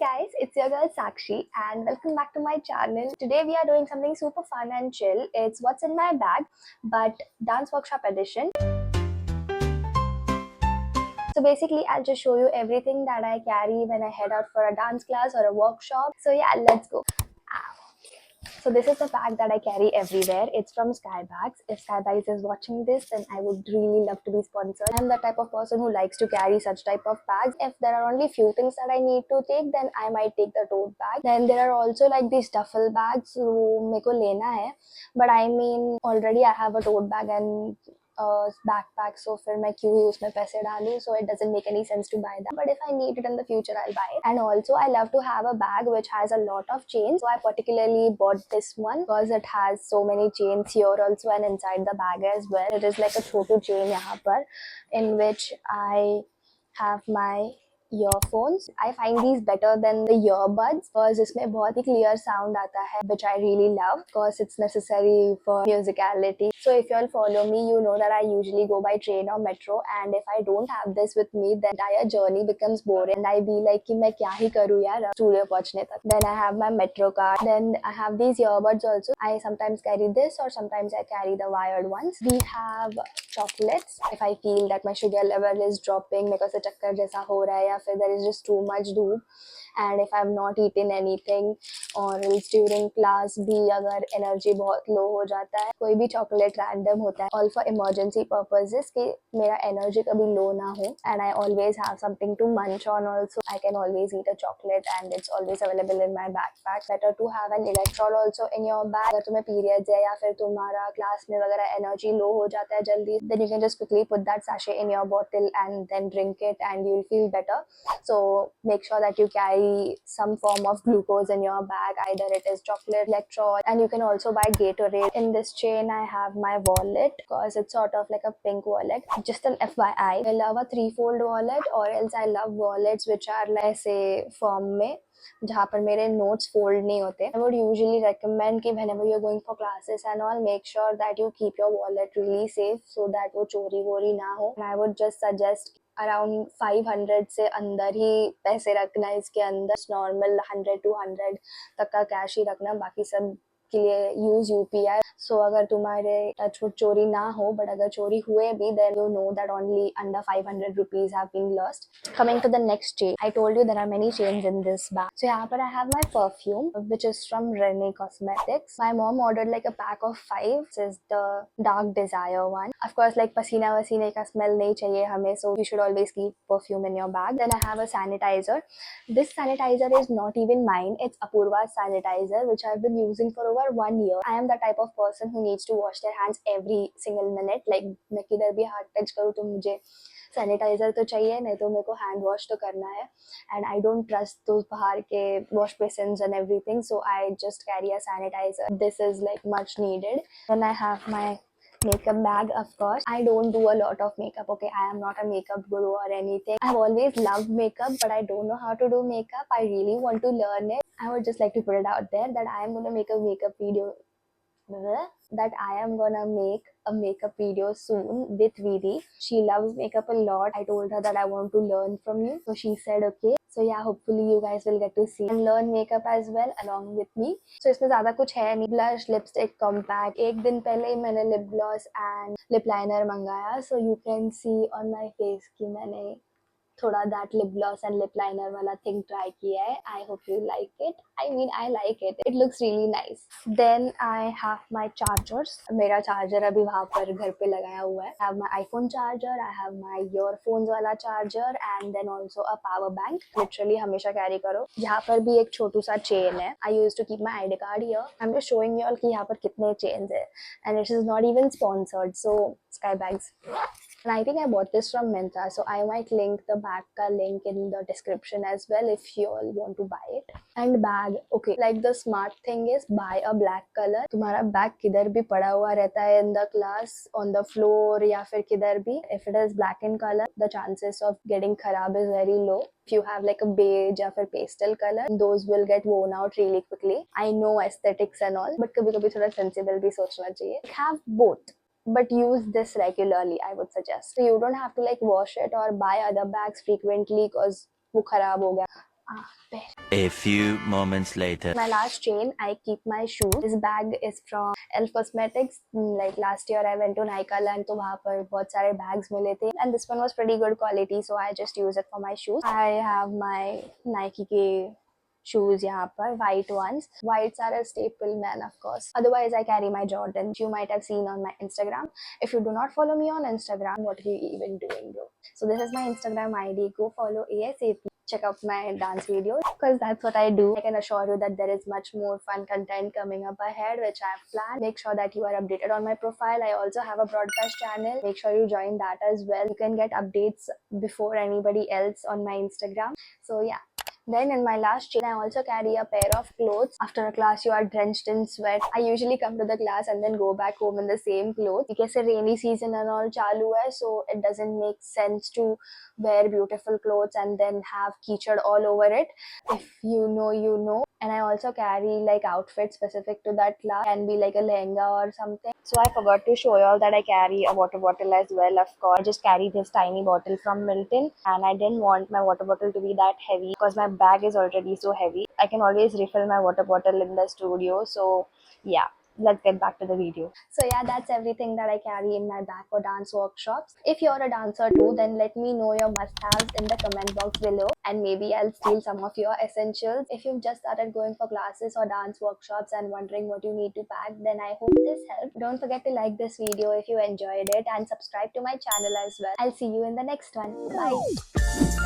guys, it's your girl Sakshi and welcome back to my channel. Today we are doing something super fun and chill. It's what's in my bag but dance workshop edition. So basically I'll just show you everything that I carry when I head out for a dance class or a workshop. So yeah, let's go. So this is the bag that I carry everywhere. It's from Skybags. If Skybags is watching this, then I would really love to be sponsored. I'm the type of person who likes to carry such type of bags. If there are only few things that I need to take, then I might take the tote bag. Then there are also like these duffel bags जो मेरे को लेना है. But I mean already I have a tote bag and backpack, so फिर मैं क्यों ही उसमें पैसे डालूं, so it doesn't make any sense to buy that. But if I need it in the future, I'll buy it. And also I love to have a bag which has a lot of chains, so I particularly bought this one because it has so many chains here also and inside the bag as well. It is like a Chhotu chain यहाँ पर in which I have my earphones. I find these better than the earbuds because इसमें बहुत ही clear sound आता है, which I really love because it's necessary for musicality. So if you all follow me, you know that I usually go by train or metro, and if I don't have this with me, the entire journey becomes boring and I be like कि मैं क्या ही करूँ यार studio पहुँचने तक. Then I have my metro card. Then I have these earbuds also. I sometimes carry this or sometimes I carry the wired ones. We have chocolates if I feel that my sugar level is dropping because the चक्कर जैसा हो रहा है या फिर there is just too much धूप, and if I've not eaten anything or else during class भी अगर energy बहुत low हो जाता है, कोई भी chocolate random होता है, all for emergency purposes कि मेरा energy कभी low ना हो, and I always have something to munch on also. I can always eat a chocolate and it's always available in my backpack. Better to have an electrol also in your bag. अगर तुम्हें periods है या फिर तुम्हारा class में वगैरह energy low हो जाता है जल्दी, then you can just quickly put that sachet in your bottle and then drink it and you'll feel better. So make sure that you carry some form of glucose in your bag, either it is chocolate, electrol, and you can also buy Gatorade. In this chain I have my wallet because it's sort of like a pink wallet. Just an FYI, I love a three-fold wallet, or else I love wallets which are like ऐसे form में जहाँ पर मेरे notes fold नहीं होते. I would usually recommend कि whenever you're going for classes and all, make sure that you keep your wallet really safe so that वो चोरी वोरी ना हो. And I would just suggest around 500 से अंदर ही पैसे रखना. इसके अंदर नॉर्मल 100-200 तक का कैश ही रखना, बाकी सब के लिए यूज यूपीआई. सो अगर तुम्हारे टचवुड चोरी ना हो, बट अगर चोरी हुए भी, then you know that only under 500 rupees have been lost. Coming to the next chain, I told you there are many chains in this bag. So यहाँ पर I have my perfume which is from Rene Cosmetics. My mom ordered like a pack of 5. This is the Dark Desire one. Of course like पसीना वसीने का smell नहीं चाहिए हमें, so you should always keep perfume in your bag. Then I have a sanitizer. This sanitizer is not even mine. It's Apurva's sanitizer which I've been using for over 1 year. I am the type of person who needs to wash their hands every single minute. Like मैं किधर भी हाथ touch करूँ तो मुझे sanitiser तो चाहिए, नहीं तो मेरे को हैंड वॉश तो करना है. And I don't trust those बाहर के wash basins and everything, so I just carry a sanitiser. This is like much needed. Then I have my makeup bag, of course. I don't do a lot of makeup, okay? I am not a makeup guru or anything. I've always loved makeup, but I don't know how to do makeup. I really want to learn it. I would just like to put it out there that I am going to make a makeup video soon with Vidi. She loves makeup a lot. I told her that I want to learn from you, so she said okay. So yeah, hopefully you guys will get to see and learn makeup as well along with me. So इसमें ज़्यादा कुछ है नहीं. Blush, lipstick, compact. एक दिन पहले ही मैंने lip gloss and lip liner मंगाया, so you can see on my face कि मैंने थोड़ा that lip gloss and lip liner वाला thing try किया है. I hope you like it. I mean I like it. It looks really nice. Then I have my chargers. मेरा charger अभी वहाँ पर घर पे लगाया हुआ है. I have my iPhone charger. I have my earphones वाला charger and then also a power bank. Literally हमेशा carry करो. यहाँ पर भी एक छोटू सा chain है. I used to keep my ID card here. I'm just showing you all कि यहाँ पर कितने chains है. And it is not even sponsored. So Skybags. And I think I bought this from Myntra, so I might link the bag ka link in the description as well if you all want to buy it. And bag, okay, like the smart thing is buy a black color. तुम्हारा bag किधर भी पड़ा हुआ रहता है in the class, on the floor या फिर किधर भी. If it is black in color, the chances of getting खराब is very low. If you have like a beige या फिर pastel color, those will get worn out really quickly. I know aesthetics and all, but कभी-कभी थोड़ा sensible भी सोचना चाहिए. Have both. But use this regularly, I would suggest. So you don't have to like wash it or buy other bags frequently because वो खराब हो गया. There. A few moments later. My last chain, I keep my shoes. This bag is from Elf Cosmetics. Like last year, I went to Nykaland, तो वहाँ पर बहुत सारे bags मिले थे. And this one was pretty good quality, so I just use it for my shoes. I have my Nike के shoes यहाँ पर, white ones. Whites are a staple, man, of course. Otherwise, I carry my Jordan. You might have seen on my Instagram. If you do not follow me on Instagram, what are you even doing, bro? So this is my Instagram ID. Go follow ASAP. Check out my dance videos because that's what I do. I can assure you that there is much more fun content coming up ahead, which I have planned. Make sure that you are updated on my profile. I also have a broadcast channel. Make sure you join that as well. You can get updates before anybody else on my Instagram. So yeah. Then in my last chain, I also carry a pair of clothes. After a class, you are drenched in sweat. I usually come to the class and then go back home in the same clothes. Because the rainy season and all chalu hai, so it doesn't make sense to wear beautiful clothes and then have keychad all over it. If you know, you know. And I also carry like outfits specific to that class. Can be like a lehenga or something. So I forgot to show you all that I carry a water bottle as well. Of course, I just carry this tiny bottle from Milton, and I didn't want my water bottle to be that heavy because my bag is already so heavy. I can always refill my water bottle in the studio. So yeah, let's get back to the video. So yeah, that's everything that I carry in my bag for dance workshops. If you're a dancer too, then let me know your must-haves in the comment box below, and maybe I'll steal some of your essentials. If you've just started going for classes or dance workshops and wondering what you need to pack, then I hope this helped. Don't forget to like this video if you enjoyed it and subscribe to my channel as well. I'll see you in the next one. Bye.